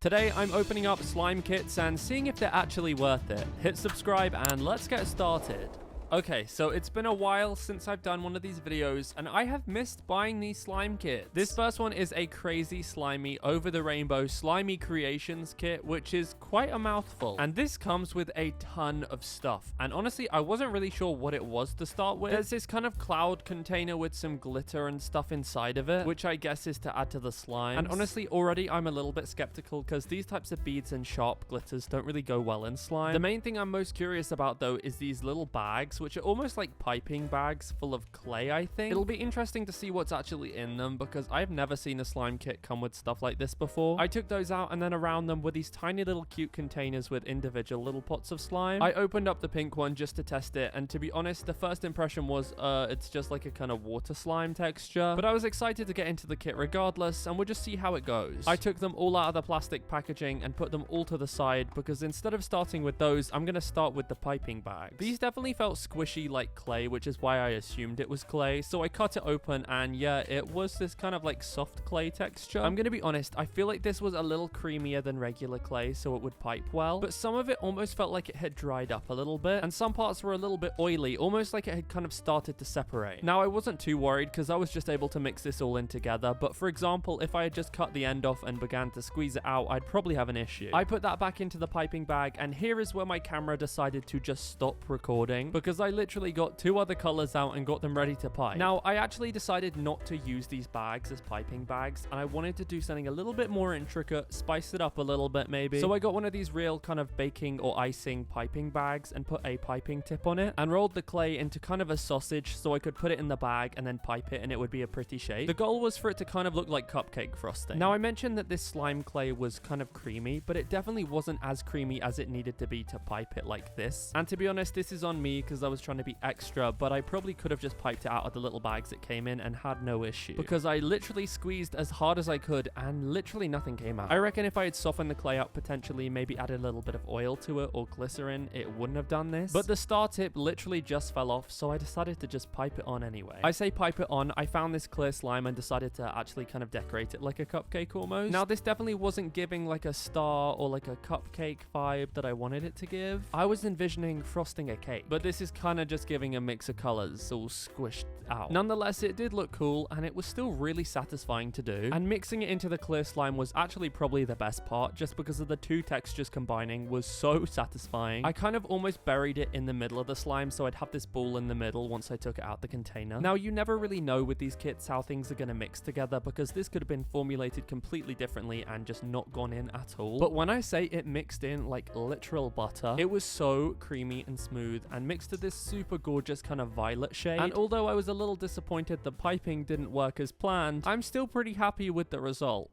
Today, I'm opening up slime kits and seeing if they're actually worth it. Hit subscribe and let's get started. Okay, so it's been a while since I've done one of these videos, and I have missed buying these slime kits. This first one is a crazy slimy over the rainbow slimy creations kit, which is quite a mouthful. And this comes with a ton of stuff. And honestly, I wasn't really sure what it was to start with. There's this kind of cloud container with some glitter and stuff inside of it, which I guess is to add to the slime. And honestly, already I'm a little bit skeptical because these types of beads and sharp glitters don't really go well in slime. The main thing I'm most curious about though is these little bags, which are almost like piping bags full of clay, I think. It'll be interesting to see what's actually in them because I've never seen a slime kit come with stuff like this before. I took those out and then around them were these tiny little cute containers with individual little pots of slime. I opened up the pink one just to test it, and to be honest, the first impression was it's just like a kind of water slime texture, but I was excited to get into the kit regardless, and we'll just see how it goes. I took them all out of the plastic packaging and put them all to the side because instead of starting with those, I'm going to start with the piping bags. These definitely felt squishy like clay, which is why I assumed it was clay. So I cut it open and yeah, it was this kind of like soft clay texture. I'm gonna be honest, I feel like this was a little creamier than regular clay, so it would pipe well, but some of it almost felt like it had dried up a little bit, and some parts were a little bit oily, almost like it had kind of started to separate. Now I wasn't too worried because I was just able to mix this all in together, but for example, if I had just cut the end off and began to squeeze it out, I'd probably have an issue. I put that back into the piping bag, and here is where my camera decided to just stop recording because I literally got two other colors out and got them ready to pipe. Now, I actually decided not to use these bags as piping bags, and I wanted to do something a little bit more intricate, spice it up a little bit maybe. So I got one of these real kind of baking or icing piping bags and put a piping tip on it and rolled the clay into kind of a sausage so I could put it in the bag and then pipe it and it would be a pretty shape. The goal was for it to kind of look like cupcake frosting. Now, I mentioned that this slime clay was kind of creamy, but it definitely wasn't as creamy as it needed to be to pipe it like this. And to be honest, this is on me because I was trying to be extra, but I probably could have just piped it out of the little bags it came in and had no issue because I literally squeezed as hard as I could and literally nothing came out. I reckon if I had softened the clay out, potentially maybe added a little bit of oil to it or glycerin, it wouldn't have done this, but the star tip literally just fell off, so I decided to just pipe it on anyway. I say pipe it on, I found this clear slime and decided to actually kind of decorate it like a cupcake almost. Now, this definitely wasn't giving like a star or like a cupcake vibe that I wanted it to give. I was envisioning frosting a cake, but this is kind of just giving a mix of colors all squished out. Nonetheless, it did look cool and it was still really satisfying to do, and mixing it into the clear slime was actually probably the best part just because of the two textures combining was so satisfying. I kind of almost buried it in the middle of the slime so I'd have this ball in the middle once I took it out the container. Now, you never really know with these kits how things are going to mix together because this could have been formulated completely differently and just not gone in at all, but when I say it mixed in like literal butter, it was so creamy and smooth and mixed to this super gorgeous kind of violet shade. And although I was a little disappointed the piping didn't work as planned, I'm still pretty happy with the result.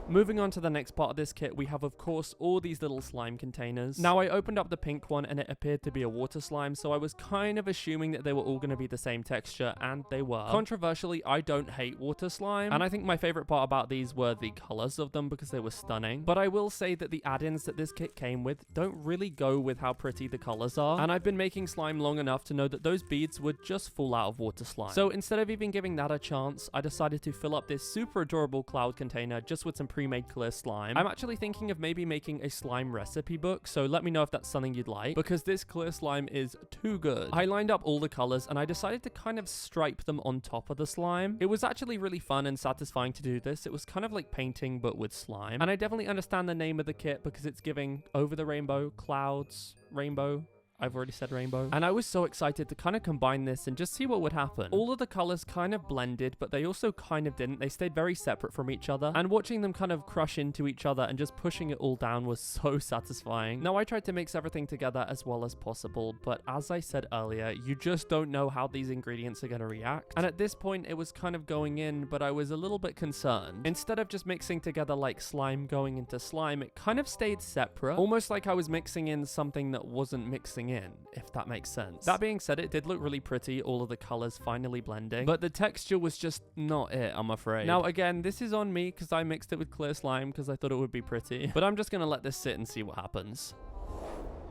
Moving on to the next part of this kit, we have of course all these little slime containers. Now, I opened up the pink one and it appeared to be a water slime, so I was kind of assuming that they were all going to be the same texture, and they were. Controversially, I don't hate water slime, and I think my favorite part about these were the colors of them because they were stunning, but I will say that the add-ins that this kit came with don't really go with how pretty the colors are, and I've been making slime long enough to know that those beads would just fall out of water slime. So instead of even giving that a chance, I decided to fill up this super adorable cloud container just with some pre-made clear slime. I'm actually thinking of maybe making a slime recipe book, so let me know if that's something you'd like because this clear slime is too good. I lined up all the colors and I decided to kind of stripe them on top of the slime. It was actually really fun and satisfying to do this. It was kind of like painting but with slime, and I definitely understand the name of the kit because it's giving over the rainbow, clouds, rainbow. I've already said rainbow. And I was so excited to kind of combine this and just see what would happen. All of the colors kind of blended, but they also kind of didn't. They stayed very separate from each other, and watching them kind of crush into each other and just pushing it all down was so satisfying. Now, I tried to mix everything together as well as possible, but as I said earlier, you just don't know how these ingredients are going to react. And at this point, it was kind of going in, but I was a little bit concerned. Instead of just mixing together like slime going into slime, it kind of stayed separate, almost like I was mixing in something that wasn't mixing in, if that makes sense. That being said, it did look really pretty, all of the colors finally blending, but the texture was just not it, I'm afraid. Now, again, this is on me because I mixed it with clear slime because I thought it would be pretty, but I'm just gonna let this sit and see what happens.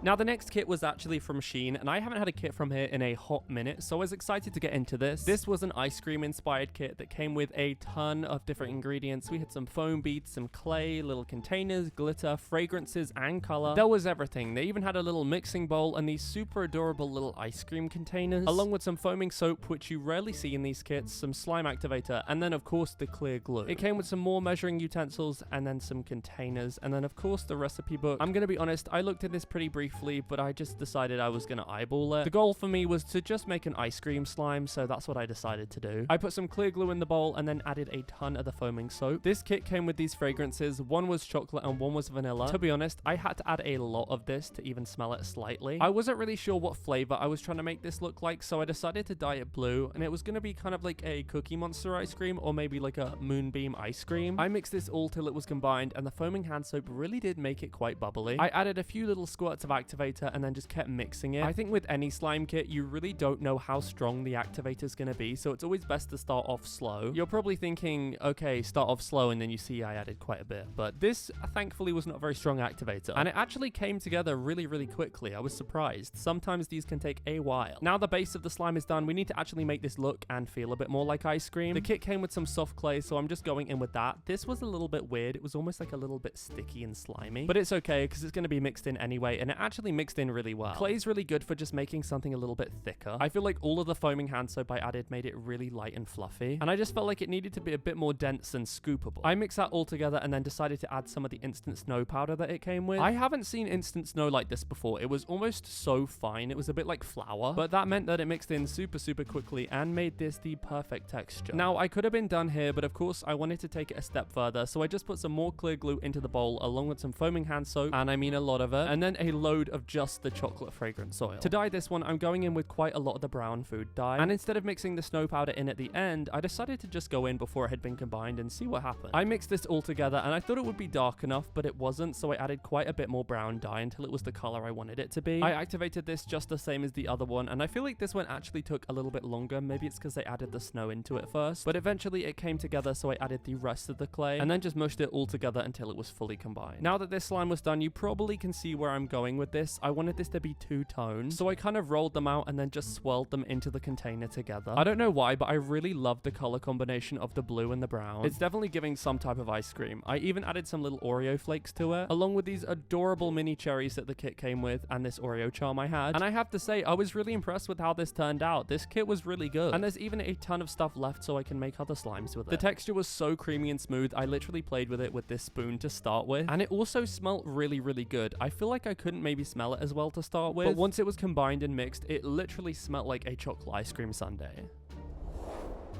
Now, the next kit was actually from SHEIN, and I haven't had a kit from here in a hot minute, so I was excited to get into this. This was an ice cream inspired kit that came with a ton of different ingredients. We had some foam beads, some clay, little containers, glitter, fragrances, and color. There was everything. They even had a little mixing bowl and these super adorable little ice cream containers, along with some foaming soap, which you rarely see in these kits, some slime activator, and then of course the clear glue. It came with some more measuring utensils and then some containers, and then of course the recipe book. I'm gonna be honest, I looked at this pretty briefly, but I just decided I was gonna eyeball it. The goal for me was to just make an ice cream slime, so that's what I decided to do. I put some clear glue in the bowl and then added a ton of the foaming soap. This kit came with these fragrances. One was chocolate and one was vanilla. To be honest, I had to add a lot of this to even smell it slightly. I wasn't really sure what flavor I was trying to make this look like, so I decided to dye it blue, and it was gonna be kind of like a Cookie Monster ice cream or maybe like a Moonbeam ice cream. I mixed this all till it was combined, and the foaming hand soap really did make it quite bubbly. I added a few little squirts of activator and then just kept mixing it. I think with any slime kit, you really don't know how strong the activator is gonna be, so it's always best to start off slow. You're probably thinking, okay, start off slow, and then you see I added quite a bit, but this thankfully was not a very strong activator, and it actually came together really quickly. I was surprised. Sometimes these can take a while. Now the base of the slime is done, we need to actually make this look and feel a bit more like ice cream. The kit came with some soft clay, so I'm just going in with that. This was a little bit weird. It was almost like a little bit sticky and slimy, but it's okay because it's going to be mixed in anyway, and it actually mixed in really well. Clay's really good for just making something a little bit thicker. I feel like all of the foaming hand soap I added made it really light and fluffy, and I just felt like it needed to be a bit more dense and scoopable. I mixed that all together and then decided to add some of the instant snow powder that it came with. I haven't seen instant snow like this before. It was almost so fine. It was a bit like flour, but that meant that it mixed in super quickly and made this the perfect texture. Now, I could have been done here, but of course I wanted to take it a step further, so I just put some more clear glue into the bowl along with some foaming hand soap, and I mean a lot of it, and then a load of just the chocolate fragrance oil. To dye this one, I'm going in with quite a lot of the brown food dye, and instead of mixing the snow powder in at the end, I decided to just go in before it had been combined and see what happened. I mixed this all together, and I thought it would be dark enough, but it wasn't, so I added quite a bit more brown dye until it was the color I wanted it to be. I activated this just the same as the other one, and I feel like this one actually took a little bit longer. Maybe it's because I added the snow into it first, but eventually it came together, so I added the rest of the clay and then just mushed it all together until it was fully combined. Now that this slime was done, you probably can see where I'm going with this. I wanted this to be two tones, so I kind of rolled them out and then just swirled them into the container together. I don't know why, but I really love the color combination of the blue and the brown. It's definitely giving some type of ice cream. I even added some little Oreo flakes to it, along with these adorable mini cherries that the kit came with and this Oreo charm I had. And I have to say, I was really impressed with how this turned out. This kit was really good, and there's even a ton of stuff left so I can make other slimes with it. The texture was so creamy and smooth. I literally played with it with this spoon to start with, and it also smelled really good. I feel like I couldn't maybe smell it as well to start with, but once it was combined and mixed, it literally smelled like a chocolate ice cream sundae.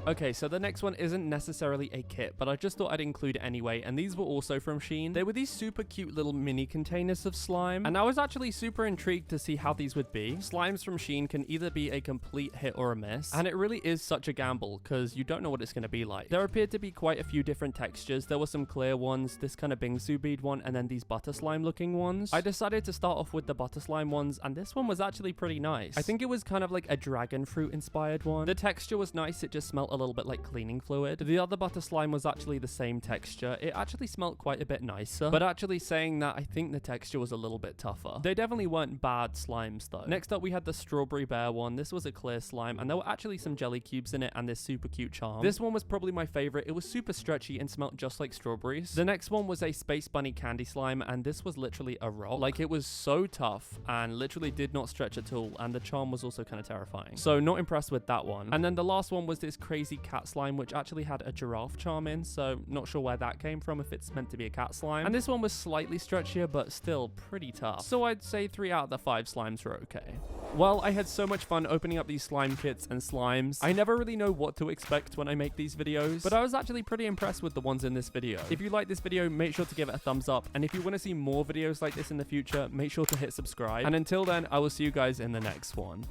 Okay, so the next one isn't necessarily a kit, but I just thought I'd include it anyway, and these were also from SHEIN. They were these super cute little mini containers of slime, and I was actually super intrigued to see how these would be. Slimes from SHEIN can either be a complete hit or a miss, and it really is such a gamble, because you don't know what it's going to be like. There appeared to be quite a few different textures. There were some clear ones, this kind of bingsu bead one, and then these butter slime looking ones. I decided to start off with the butter slime ones, and this one was actually pretty nice. I think it was kind of like a dragon fruit inspired one. The texture was nice, it just smelled a little bit like cleaning fluid. The other butter slime was actually the same texture. It actually smelled quite a bit nicer, but actually saying that, I think the texture was a little bit tougher. They definitely weren't bad slimes though. Next up we had the strawberry bear one. This was a clear slime, and there were actually some jelly cubes in it and this super cute charm. This one was probably my favorite. It was super stretchy and smelled just like strawberries. The next one was a space bunny candy slime, and this was literally a rock. Like, it was so tough and literally did not stretch at all, and the charm was also kind of terrifying, so not impressed with that one. And then the last one was this crazy cat slime, which actually had a giraffe charm in, so not sure where that came from, if it's meant to be a cat slime. And this one was slightly stretchier, but still pretty tough, so I'd say 3 out of the 5 slimes were okay. Well, I had so much fun opening up these slime kits and slimes. I never really know what to expect when I make these videos, but I was actually pretty impressed with the ones in this video. If you like this video, make sure to give it a thumbs up, and if you want to see more videos like this in the future, make sure to hit subscribe. And until then, I will see you guys in the next one.